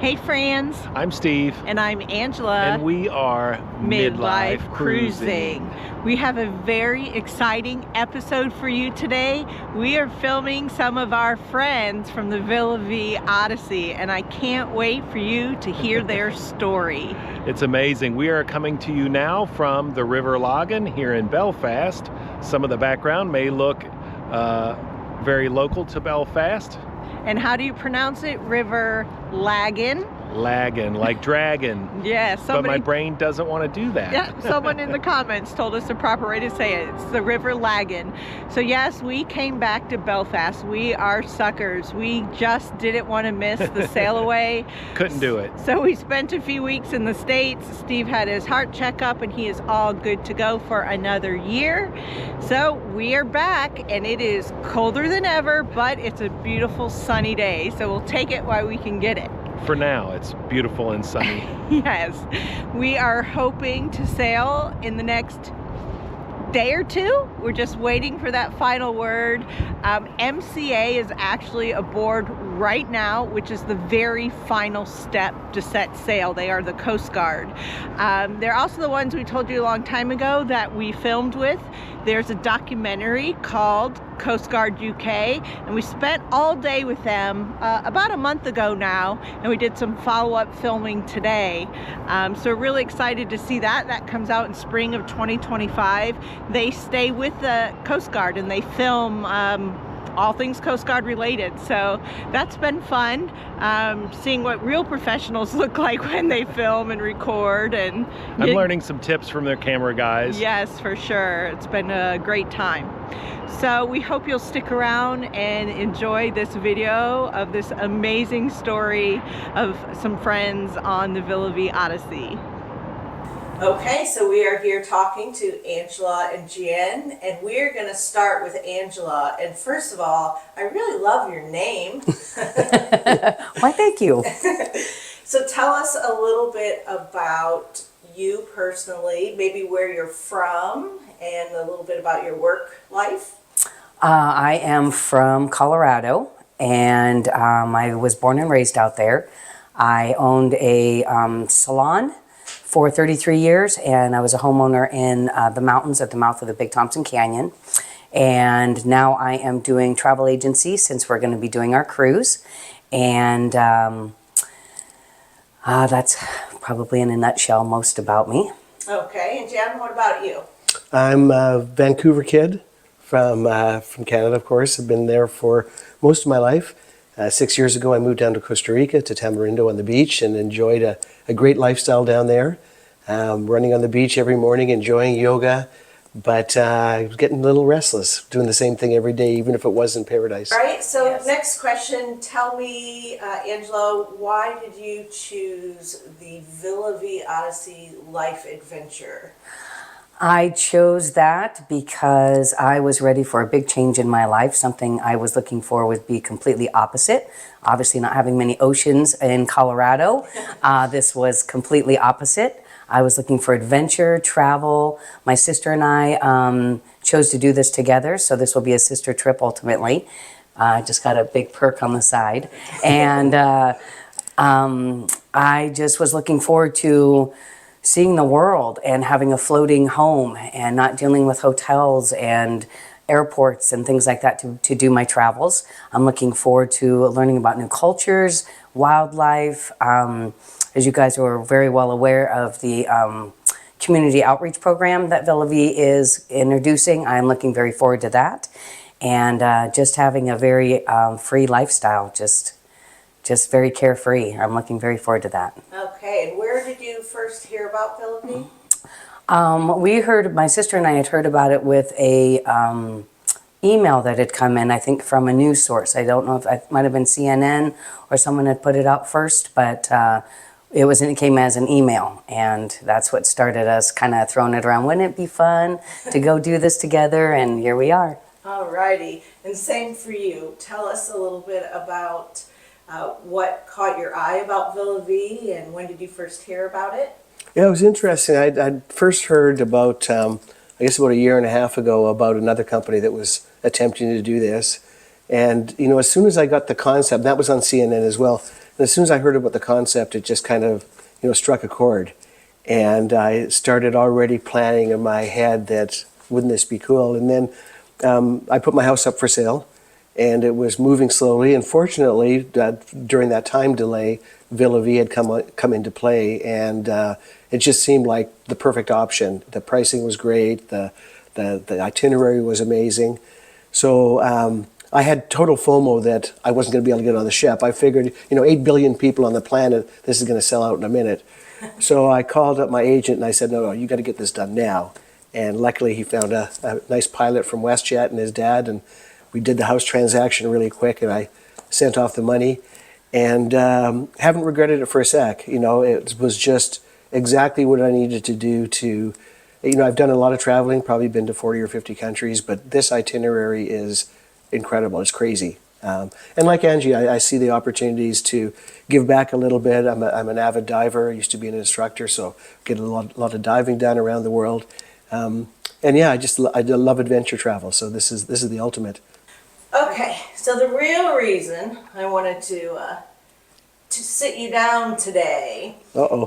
Hey friends, I'm Steve. and I'm Angela. And we are Midlife Cruising. We have a very exciting episode for you today. We are filming some of our friends from the Villa Vie Odyssey, and I can't wait for you to hear their story. It's amazing. We are coming to you now from the River Lagan here in Belfast. Some of the background may look very local to Belfast. And how do you pronounce it? River Lagan? Lagan, like dragon. Yes. But my brain doesn't want to do that. Yeah, someone in the comments told us the proper way to say it. It's the River Lagan. So yes, we came back to Belfast. We are suckers. We just didn't want to miss the sail away. Couldn't do it. So we spent a few weeks in the States. Steve had his heart checkup and he is all good to go for another year. So we are back and it is colder than ever, but it's a beautiful sunny day. So we'll take it while we can get it. For now, it's beautiful and sunny. Yes, we are hoping to sail in the next day or two. We're just waiting for that final word. MCA is actually aboard right now, which is the very final step to set sail. They are the Coast Guard. They're also the ones we told you a long time ago that we filmed with. There's a documentary called Coast Guard UK, and we spent all day with them about a month ago now, and we did some follow-up filming today. So we're really excited to see that. That comes out in spring of 2025. They stay with the Coast Guard and they film all things Coast Guard related. So that's been fun, seeing what real professionals look like when they film and record. And I'm learning some tips from their camera guys. Yes, for sure. It's been a great time. So we hope you'll stick around and enjoy this video of this amazing story of some friends on the Villa Vie Odyssey. Okay, so we are here talking to Angela and Gian, and we're going to start with Angela. And first of all, I really love your name. Why, thank you. So tell us a little bit about you personally, maybe where you're from, and a little bit about your work life. I am from Colorado, and I was born and raised out there. I owned a salon for 33 years, and I was a homeowner in the mountains at the mouth of the Big Thompson Canyon. And now I am doing travel agency since we're going to be doing our cruise. And that's probably in a nutshell most about me. Okay, and Jan, what about you? I'm a Vancouver kid from Canada, of course. I've been there for most of my life. 6 years ago, I moved down to Costa Rica, to Tamarindo on the beach, and enjoyed a great lifestyle down there. Running on the beach every morning, enjoying yoga, but I was getting a little restless, doing the same thing every day, even if it was in paradise. All right, so Yes. Next question. Tell me, Angela, why did you choose the Villa Vie Odyssey life adventure? I chose that because I was ready for a big change in my life. Something I was looking for would be completely opposite. Obviously not having many oceans in Colorado, this was completely opposite. I was looking for adventure, travel. My sister and I chose to do this together, so this will be a sister trip ultimately. Just got a big perk on the side. And I just was looking forward to seeing the world and having a floating home and not dealing with hotels and airports and things like that to do my travels. I'm looking forward to learning about new cultures, wildlife. As you guys are very well aware of the community outreach program that Villa Vie is introducing, I'm looking very forward to that. And just having a very free lifestyle, just very carefree. I'm looking very forward to that. Okay, and where did you first hear about Villa Vie? My sister and I had heard about it with a email that had come in, I think from a news source. I don't know if it might have been CNN or someone had put it out first, but it came as an email, and that's what started us kind of throwing it around. Wouldn't it be fun to go do this together? And here we are. All righty, and same for you. Tell us a little bit about what caught your eye about Villa Vie, and when did you first hear about it? Yeah, it was interesting. I'd first heard about, I guess about a year and a half ago, about another company that was attempting to do this. And, you know, as soon as I got the concept, that was on CNN as well, And as soon as I heard about the concept, it just kind of, struck a chord. And I started already planning in my head that, wouldn't this be cool? And then I put my house up for sale, and it was moving slowly. And fortunately, during that time delay, Villa Vie had come into play, and it just seemed like the perfect option. The pricing was great. The itinerary was amazing. So I had total FOMO that I wasn't going to be able to get on the ship. I figured, 8 billion people on the planet, this is going to sell out in a minute. So I called up my agent and I said, no, you got to get this done now. And luckily he found a nice pilot from WestJet and his dad, and we did the house transaction really quick, and I sent off the money, and haven't regretted it for a sec. It was just exactly what I needed to do to, I've done a lot of traveling, probably been to 40 or 50 countries, but this itinerary is incredible. It's crazy. And like Angie, I see the opportunities to give back a little bit. I'm an avid diver. I used to be an instructor, so get a lot of diving done around the world. And yeah, I love adventure travel. So this is the ultimate. Okay, so the real reason I wanted to sit you down today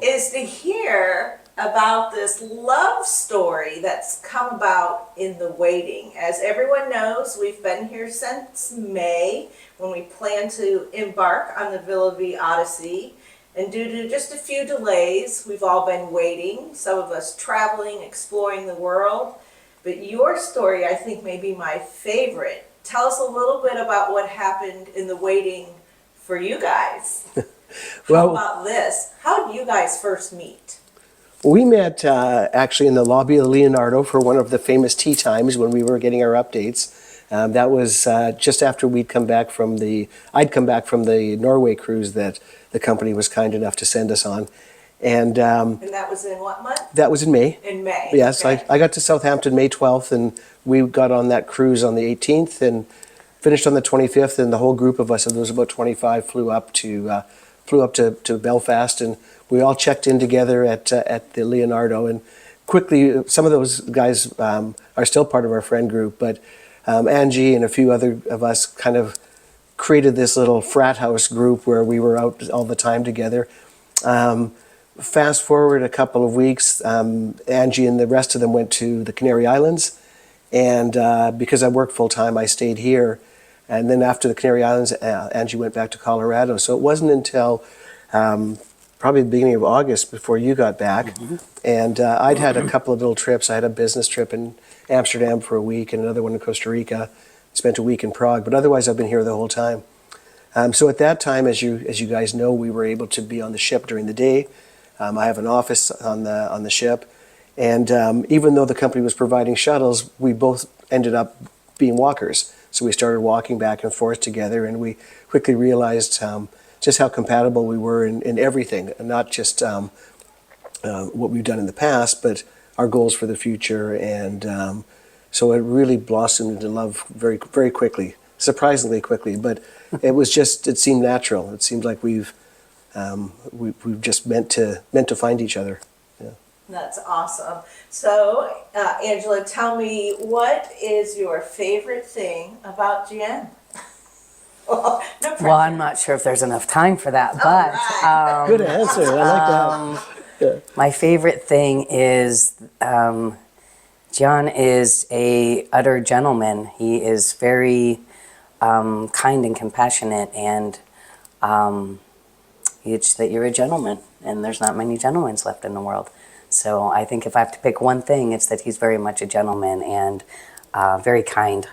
is to hear about this love story that's come about in the waiting. As everyone knows, we've been here since May when we plan to embark on the Villa Vie Odyssey. And due to just a few delays, we've all been waiting, some of us traveling, exploring the world. But your story, I think, may be my favorite. Tell us a little bit about what happened in the waiting for you guys. How about this? How did you guys first meet? We met actually in the lobby of the Leonardo for one of the famous tea times when we were getting our updates. That was just after I'd come back from the Norway cruise that the company was kind enough to send us on. And that was in what month? That was in May. In May. Yes, okay. I got to Southampton May 12th, and we got on that cruise on the 18th and finished on the 25th, and the whole group of us, and there was about 25, flew up to Belfast, and we all checked in together at the Leonardo. And quickly, some of those guys are still part of our friend group, but Angie and a few other of us kind of created this little frat house group where we were out all the time together. Fast forward a couple of weeks, Angie and the rest of them went to the Canary Islands, and because I worked full time, I stayed here. And then after the Canary Islands, Angie went back to Colorado. So it wasn't until probably the beginning of August before you got back. Mm-hmm. And I'd had a couple of little trips. I had a business trip in Amsterdam for a week and another one in Costa Rica. Spent a week in Prague, but otherwise I've been here the whole time. So at that time, as you guys know, we were able to be on the ship during the day. I have an office on the ship, and even though the company was providing shuttles, we both ended up being walkers. So we started walking back and forth together, and we quickly realized just how compatible we were in everything, and not just what we've done in the past, but our goals for the future. And so it really blossomed into love very, very quickly, surprisingly quickly. But it seemed natural. It seemed like we've just meant to find each other. Yeah. That's awesome. So, Angela, tell me, what is your favorite thing about Gian? Well, I'm not sure if there's enough time for that, but right. Good answer. I like that. Yeah. My favorite thing is Gian is a utter gentleman. He is very kind and compassionate, and it's that you're a gentleman, and there's not many gentlemen left in the world. So I think if I have to pick one thing, it's that he's very much a gentleman and very kind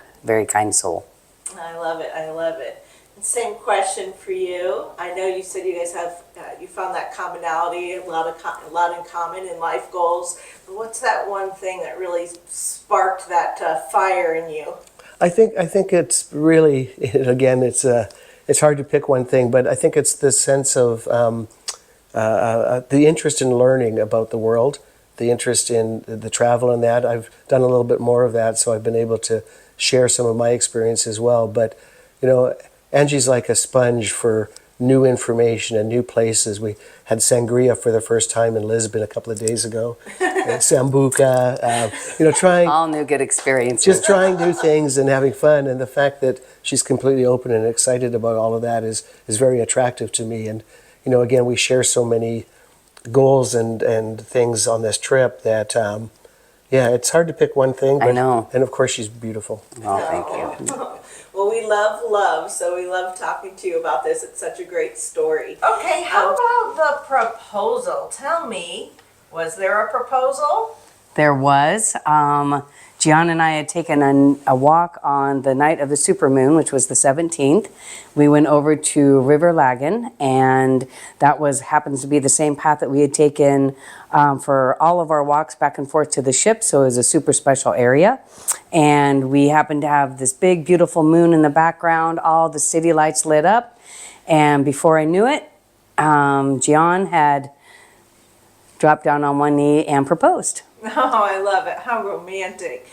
soul. I love it. I love it. Same question for you. I know you said you guys have you found that commonality, a lot in common in life goals. But what's that one thing that really sparked that fire in you? I think it's really, again, it's hard to pick one thing, but I think it's the sense of the interest in learning about the world, the interest in the travel and that. I've done a little bit more of that, so I've been able to share some of my experience as well. But, Angie's like a sponge for new information and new places. We had sangria for the first time in Lisbon a couple of days ago. Sambuca, trying all new good experiences. Just trying new things and having fun. And the fact that she's completely open and excited about all of that is very attractive to me. And, you know, again, we share so many goals and things on this trip that, yeah, it's hard to pick one thing. But, I know. And of course, she's beautiful. Oh, thank you. Well, we love, so we love talking to you about this. It's such a great story. Okay, how about the proposal? Tell me, was there a proposal? There was. Gian and I had taken a walk on the night of the supermoon, which was the 17th. We went over to River Lagan, and that happens to be the same path that we had taken for all of our walks back and forth to the ship, so it was a super special area. And we happened to have this big, beautiful moon in the background, all the city lights lit up, and before I knew it, Gian had dropped down on one knee and proposed. Oh, I love it. How romantic.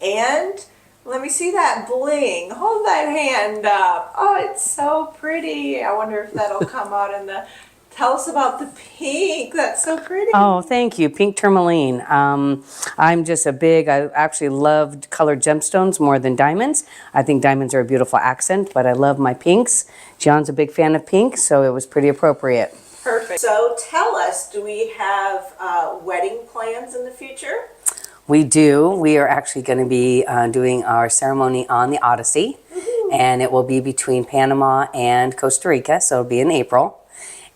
And let me see that bling. Hold that hand up. Oh, it's so pretty. I wonder if that'll come out in the... Tell us about the pink. That's so pretty. Oh, thank you. Pink tourmaline. I'm just I actually loved colored gemstones more than diamonds. I think diamonds are a beautiful accent, but I love my pinks. John's a big fan of pink, so it was pretty appropriate. Perfect. So tell us, do we have wedding plans in the future? We do. We are actually going to be doing our ceremony on the Odyssey, and it will be between Panama and Costa Rica, so it'll be in April.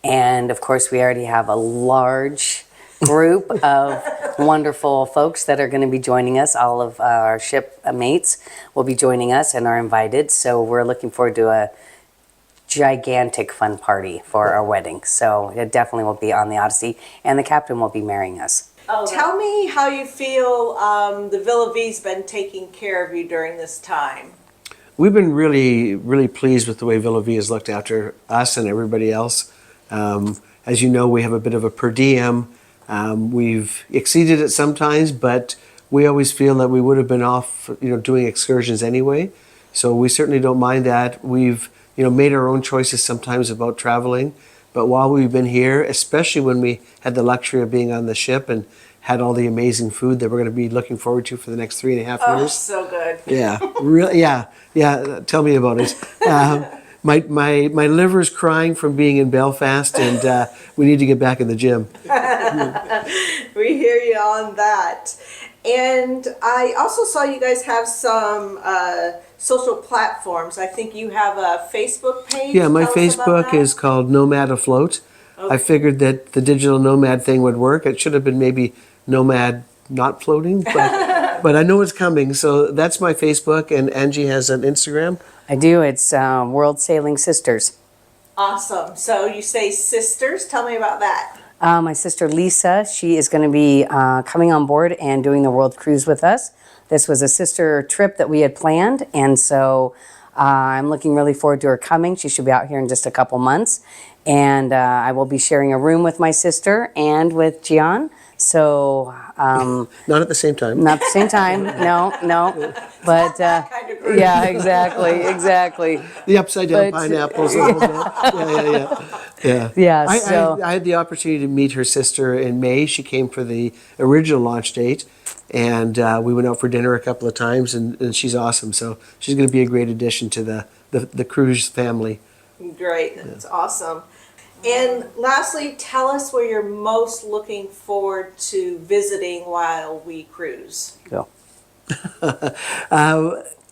And of course, we already have a large group of wonderful folks that are going to be joining us. All of our ship mates will be joining us and are invited, so we're looking forward to a gigantic fun party for our wedding. So it definitely will be on the Odyssey, and the captain will be marrying us. Oh, tell me how you feel the Villa Vie's been taking care of you during this time. We've been really, really pleased with the way Villa Vie has looked after us and everybody else. As you know, we have a bit of a per diem. We've exceeded it sometimes, but we always feel that we would have been off, doing excursions anyway. So we certainly don't mind that. We've, made our own choices sometimes about traveling. But while we've been here, especially when we had the luxury of being on the ship and had all the amazing food that we're going to be looking forward to for the next 3.5 years. Oh, so good. Yeah, really. Yeah. Tell me about it. My liver's crying from being in Belfast, and we need to get back in the gym. We hear you on that. And I also saw you guys have some social platforms. I think you have a Facebook page. Yeah, my Tell us about Facebook that. is called Nomad Afloat. Okay. I figured that the digital nomad thing would work. It should have been maybe Nomad Not Floating, but I know it's coming. So that's my Facebook, and Angie has an Instagram. I do. It's World Sailing Sisters. Awesome. So you say sisters. Tell me about that. My sister Lisa, she is going to be coming on board and doing the world cruise with us. This was a sister trip that we had planned, and so I'm looking really forward to her coming. She should be out here in just a couple months, and I will be sharing a room with my sister and with Gian. So Not at the same time. not at the same time, no, but kind of group. yeah, exactly. The upside down But- pineapples. And all that. Yeah. Yeah, I so- had the opportunity to meet her sister in May. She came for the original launch date, and we went out for dinner a couple of times, and she's awesome. So she's going to be a great addition to the cruise family. Great. That's awesome. And lastly, tell us where you're most looking forward to visiting while we cruise. So,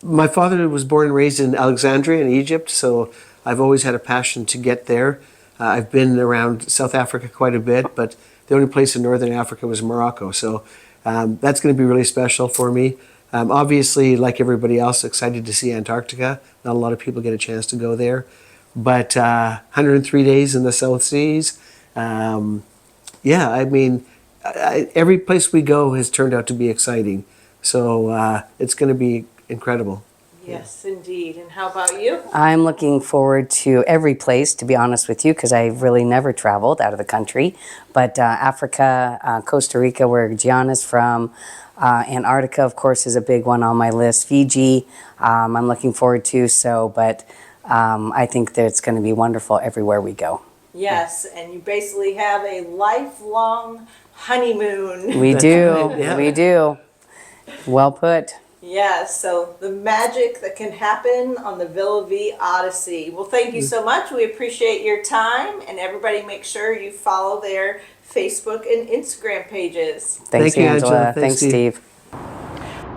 My father was born and raised in Alexandria in Egypt, so I've always had a passion to get there. I've been around South Africa quite a bit, but the only place in Northern Africa was Morocco. So that's going to be really special for me. Obviously, like everybody else, excited to see Antarctica. Not a lot of people get a chance to go there. But 103 days in the South Seas. Every place we go has turned out to be exciting. So it's going to be incredible. Yes, indeed. And how about you? I'm looking forward to every place, to be honest with you, because I've really never traveled out of the country. But Africa, Costa Rica, where Gian is from, Antarctica, of course, is a big one on my list. Fiji, I'm looking forward to. I think that it's going to be wonderful everywhere we go. Yes, and you basically have a lifelong honeymoon. We do. right, yeah. We do. Well put. Yes, so the magic that can happen on the Villa Vie Odyssey. Well, thank you so much. We appreciate your time, and everybody make sure you follow their Facebook and Instagram pages. Thanks, Thank you, Angela. Angela. Thanks, Steve.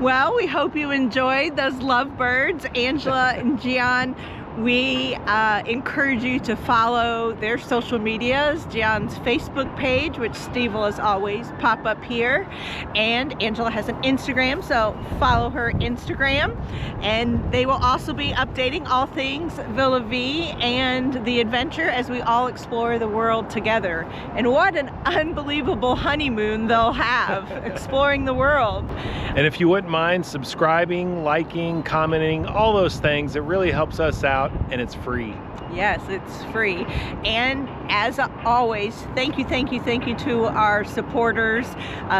Well, we hope you enjoyed those lovebirds, Angela and Gian. We encourage you to follow their social medias, Gian's Facebook page, which Steve will as always pop up here, and Angela has an Instagram, so follow her Instagram, and they will also be updating all things Villa Vie and the adventure as we all explore the world together. And what an unbelievable honeymoon they'll have exploring the world. And if you wouldn't mind subscribing, liking, commenting, all those things, it really helps us out, and it's free. Yes, it's free. And as always, thank you to our supporters,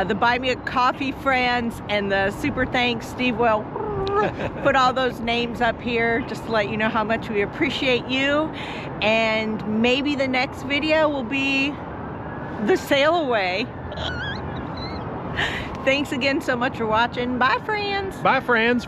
the Buy Me a Coffee friends, and the super thanks. Steve will put all those names up here just to let you know how much we appreciate you. And maybe the next video will be the sail away. Thanks again so much for watching. Bye, friends. Bye, friends.